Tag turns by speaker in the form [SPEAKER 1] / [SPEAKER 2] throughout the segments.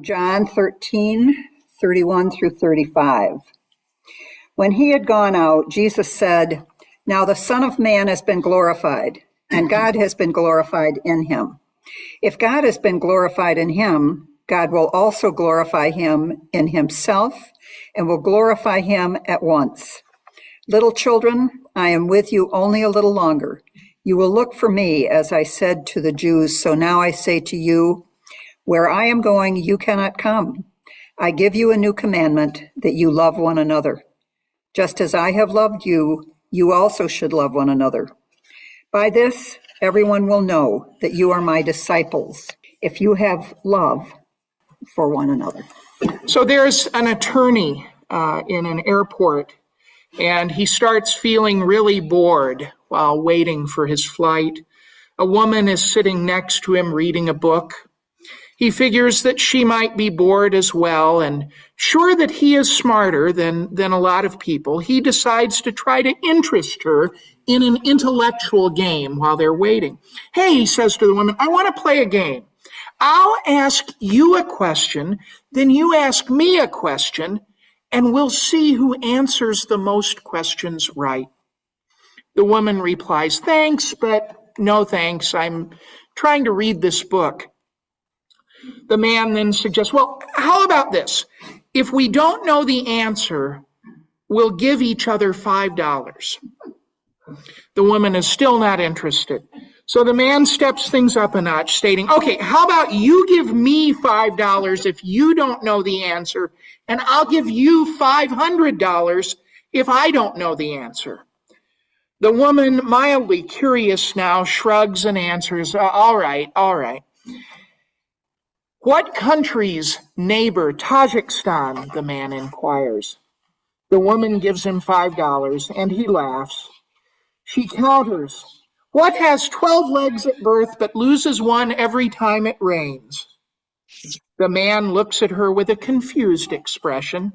[SPEAKER 1] John 13:31 through 35. When he had gone out, Jesus said, "Now the Son of Man has been glorified, and God has been glorified in him. If God has been glorified in him, God will also glorify him in himself and will glorify him at once. Little children, I am with you only a little longer. You will look for me, as I said to the Jews, so now I say to you, where I am going, you cannot come. I give you a new commandment, that you love one another. Just as I have loved you, you also should love one another. By this, everyone will know that you are my disciples, if you have love for one another."
[SPEAKER 2] So there's an attorney in an airport, and he starts feeling really bored while waiting for his flight. A woman is sitting next to him reading a book. He figures that she might be bored as well, and sure that he is smarter than a lot of people, he decides to try to interest her in an intellectual game while they're waiting. "Hey," he says to the woman, "I want to play a game. I'll ask you a question, then you ask me a question, and we'll see who answers the most questions right." The woman replies, "Thanks, but no thanks. I'm trying to read this book." The man then suggests, "Well, how about this? If we don't know the answer, we'll give each other $5. The woman is still not interested. So the man steps things up a notch, stating, "Okay, how about you give me $5 if you don't know the answer, and I'll give you $500 if I don't know the answer." The woman, mildly curious now, shrugs and answers, all right. "What country's neighbor, Tajikistan?" the man inquires. The woman gives him $5, and he laughs. She counters, "What has 12 legs at birth but loses one every time it rains?" The man looks at her with a confused expression.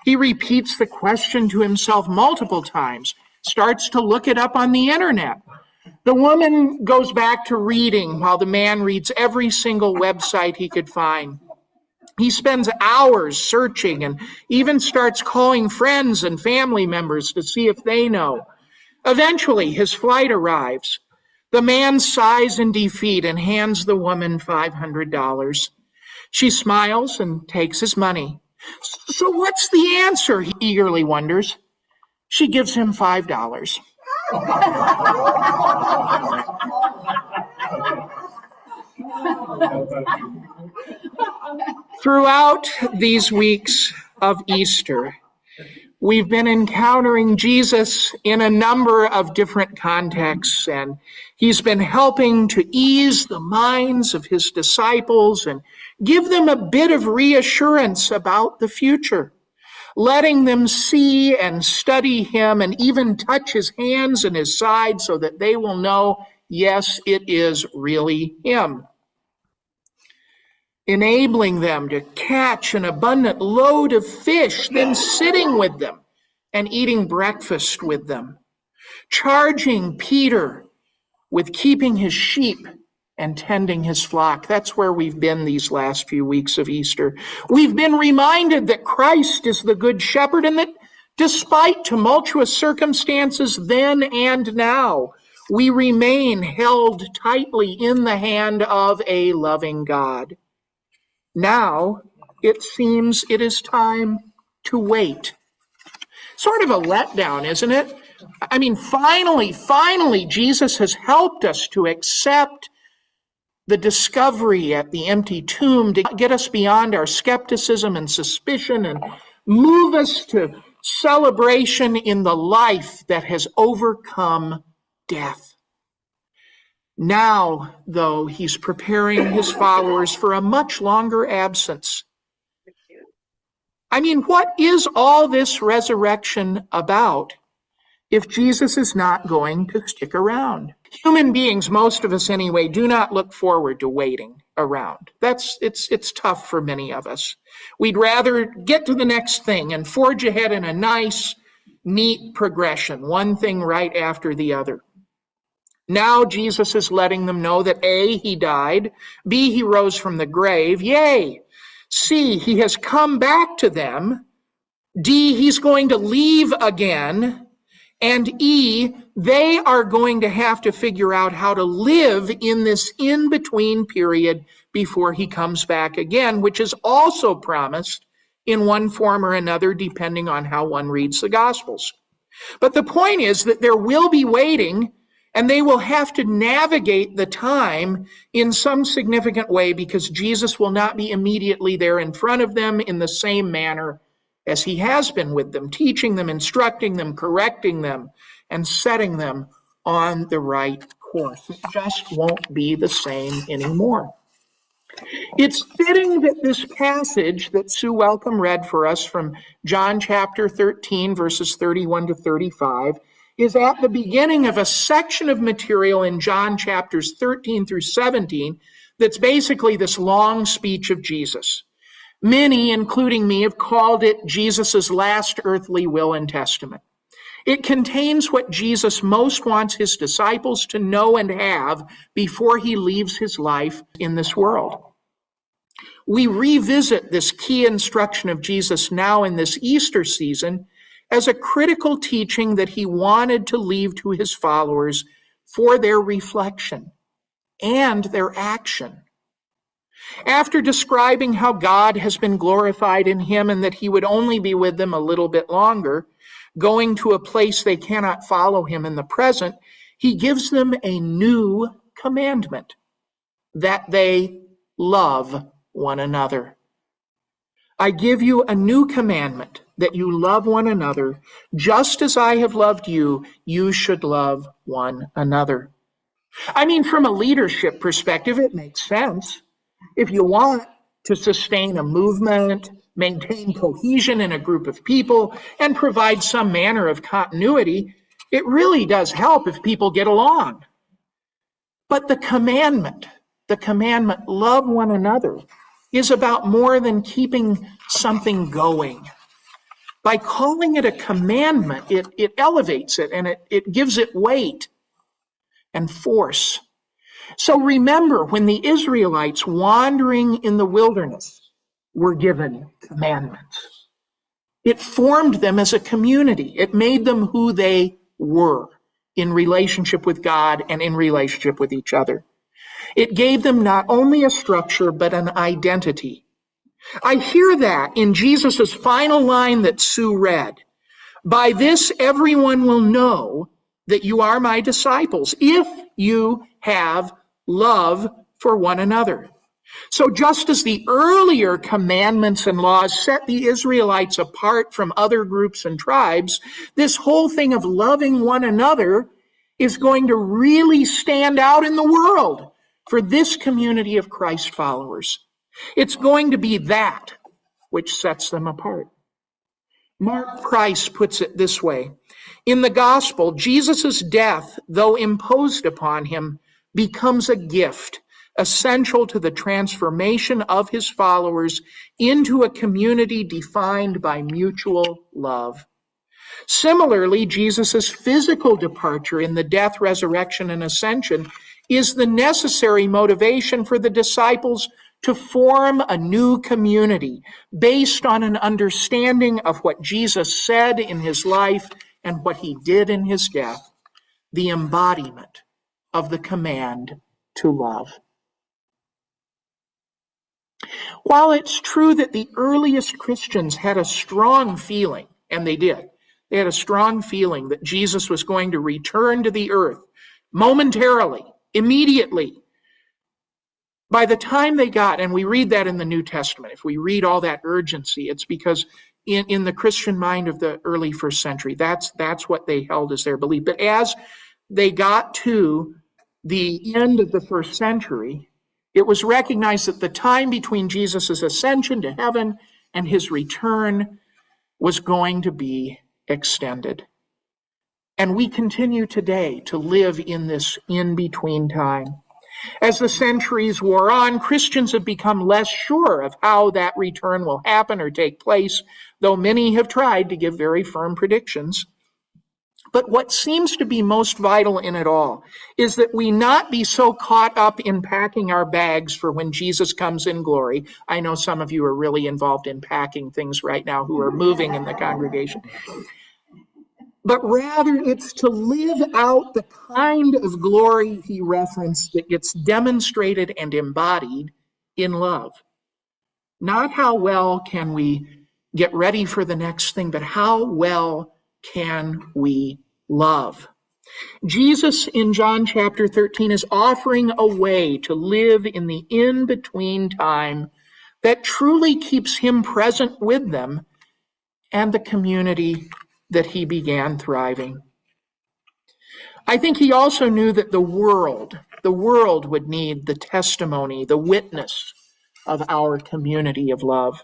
[SPEAKER 2] He repeats the question to himself multiple times, starts to look it up on the internet. The woman goes back to reading while the man reads every single website he could find. He spends hours searching and even starts calling friends and family members to see if they know. Eventually, his flight arrives. The man sighs in defeat and hands the woman $500. She smiles and takes his money. "So what's the answer?" he eagerly wonders. She gives him $5. Throughout these weeks of Easter, we've been encountering Jesus in a number of different contexts, and he's been helping to ease the minds of his disciples and give them a bit of reassurance about the future, letting them see and study him and even touch his hands and his side so that they will know, yes, it is really him. Enabling them to catch an abundant load of fish, then sitting with them and eating breakfast with them. Charging Peter with keeping his sheep and tending his flock. That's where we've been these last few weeks of Easter. We've been reminded that Christ is the good shepherd and that despite tumultuous circumstances then and now, we remain held tightly in the hand of a loving God. Now, it seems it is time to wait. Sort of a letdown, isn't it? I mean, finally, Jesus has helped us to accept the discovery at the empty tomb, to get us beyond our skepticism and suspicion and move us to celebration in the life that has overcome death. Now, though, he's preparing his followers for a much longer absence. I mean, what is all this resurrection about if Jesus is not going to stick around? Human beings, most of us anyway, do not look forward to waiting around. It's tough for many of us. We'd rather get to the next thing and forge ahead in a nice, neat progression, one thing right after the other. Now Jesus is letting them know that A, he died, B, he rose from the grave, yay! C, he has come back to them. D, he's going to leave again. And E, they are going to have to figure out how to live in this in-between period before he comes back again, which is also promised in one form or another, depending on how one reads the Gospels. But the point is that there will be waiting, and they will have to navigate the time in some significant way, because Jesus will not be immediately there in front of them in the same manner as he has been with them, teaching them, instructing them, correcting them, and setting them on the right course. It just won't be the same anymore. It's fitting that this passage that Sue Welcome read for us from John chapter 13, verses 31 to 35, is at the beginning of a section of material in John chapters 13 through 17 that's basically this long speech of Jesus. Many, including me, have called it Jesus' last earthly will and testament. It contains what Jesus most wants his disciples to know and have before he leaves his life in this world. We revisit this key instruction of Jesus now in this Easter season as a critical teaching that he wanted to leave to his followers for their reflection and their action. After describing how God has been glorified in him and that he would only be with them a little bit longer, going to a place they cannot follow him in the present, he gives them a new commandment, that they love one another. I give you a new commandment, that you love one another. Just as I have loved you, you should love one another. I mean, from a leadership perspective, it makes sense. If you want to sustain a movement, maintain cohesion in a group of people, and provide some manner of continuity, it really does help if people get along. But the commandment, love one another, is about more than keeping something going. By calling it a commandment, it elevates it and it gives it weight and force. So remember, when the Israelites wandering in the wilderness were given commandments, it formed them as a community. It made them who they were in relationship with God and in relationship with each other. It gave them not only a structure, but an identity. I hear that in Jesus' final line that Sue read. By this, everyone will know that you are my disciples, if you have love for one another. So just as the earlier commandments and laws set the Israelites apart from other groups and tribes, this whole thing of loving one another is going to really stand out in the world for this community of Christ followers. It's going to be that which sets them apart. Mark Price puts it this way. In the gospel, Jesus' death, though imposed upon him, becomes a gift essential to the transformation of his followers into a community defined by mutual love. Similarly, Jesus' physical departure in the death, resurrection, and ascension is the necessary motivation for the disciples to form a new community based on an understanding of what Jesus said in his life and what he did in his death, the embodiment of the command to love. While it's true that the earliest Christians had a strong feeling, and they did, they had a strong feeling that Jesus was going to return to the earth momentarily, immediately. By the time they got, and we read that in the New Testament, if we read all that urgency, it's because in the Christian mind of the early first century, that's what they held as their belief. But as they got to the end of the first century, it was recognized that the time between Jesus' ascension to heaven and his return was going to be extended. And we continue today to live in this in-between time. As the centuries wore on, Christians have become less sure of how that return will happen or take place, though many have tried to give very firm predictions. But what seems to be most vital in it all is that we not be so caught up in packing our bags for when Jesus comes in glory. I know some of you are really involved in packing things right now who are moving in the congregation. But rather it's to live out the kind of glory he referenced that gets demonstrated and embodied in love. Not how well can we get ready for the next thing, but how well can we love? Jesus in John chapter 13 is offering a way to live in the in-between time that truly keeps him present with them and the community that he began thriving. I think he also knew that the world would need the testimony, the witness of our community of love.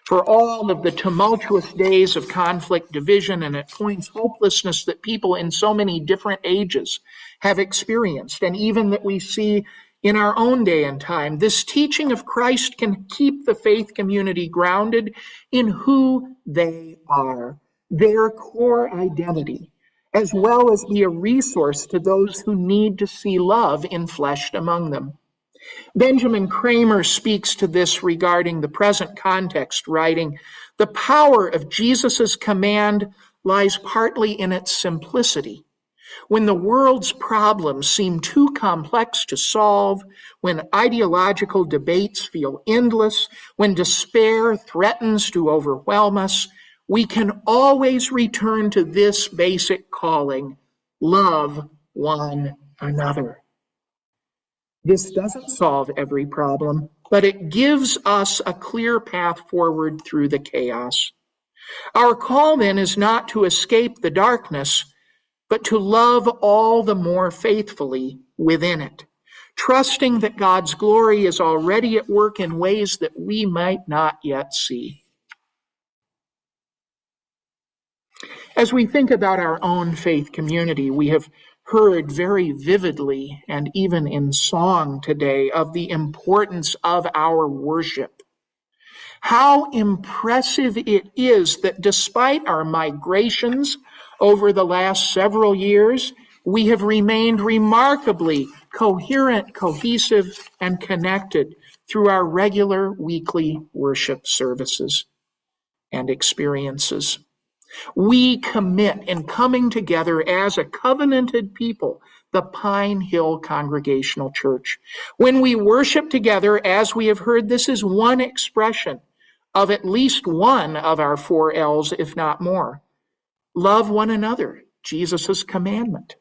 [SPEAKER 2] For all of the tumultuous days of conflict, division, and at points hopelessness that people in so many different ages have experienced, and even that we see in our own day and time, this teaching of Christ can keep the faith community grounded in who they are, their core identity, as well as be a resource to those who need to see love enfleshed among them. Benjamin Kramer speaks to this regarding the present context, writing, "The power of Jesus' command lies partly in its simplicity. When the world's problems seem too complex to solve, when ideological debates feel endless, when despair threatens to overwhelm us, we can always return to this basic calling: love one another." This doesn't solve every problem, but it gives us a clear path forward through the chaos. Our call then is not to escape the darkness, but to love all the more faithfully within it, trusting that God's glory is already at work in ways that we might not yet see. As we think about our own faith community, we have heard very vividly and even in song today of the importance of our worship. How impressive it is that despite our migrations over the last several years, we have remained remarkably coherent, cohesive, and connected through our regular weekly worship services and experiences. We commit in coming together as a covenanted people, the Pine Hill Congregational Church. When we worship together, as we have heard, this is one expression of at least one of our 4 L's, if not more. Love one another, Jesus' commandment.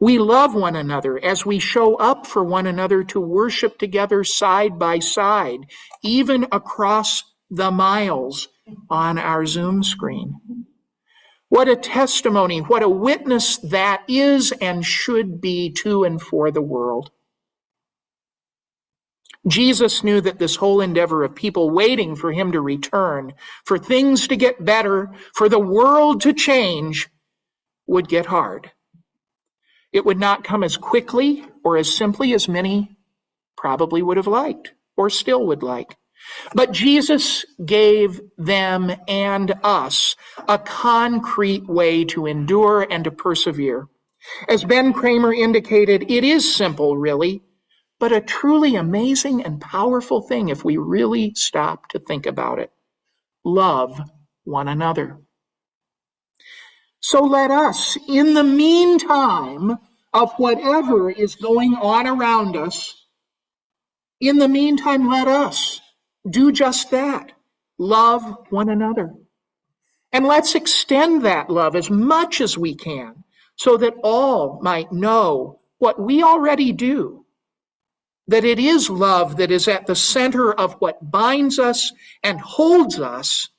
[SPEAKER 2] We love one another as we show up for one another to worship together side by side, even across the miles on our Zoom screen. What a testimony, what a witness that is and should be to and for the world. Jesus knew that this whole endeavor of people waiting for him to return, for things to get better, for the world to change, would get hard. It would not come as quickly or as simply as many probably would have liked or still would like. But Jesus gave them and us a concrete way to endure and to persevere. As Ben Kramer indicated, it is simple, really, but a truly amazing and powerful thing if we really stop to think about it. Love one another. So let us, in the meantime of whatever is going on around us, in the meantime, let us do just that. Love one another. And let's extend that love as much as we can so that all might know what we already do, that it is love that is at the center of what binds us and holds us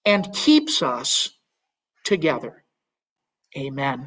[SPEAKER 2] and keeps us together. Amen.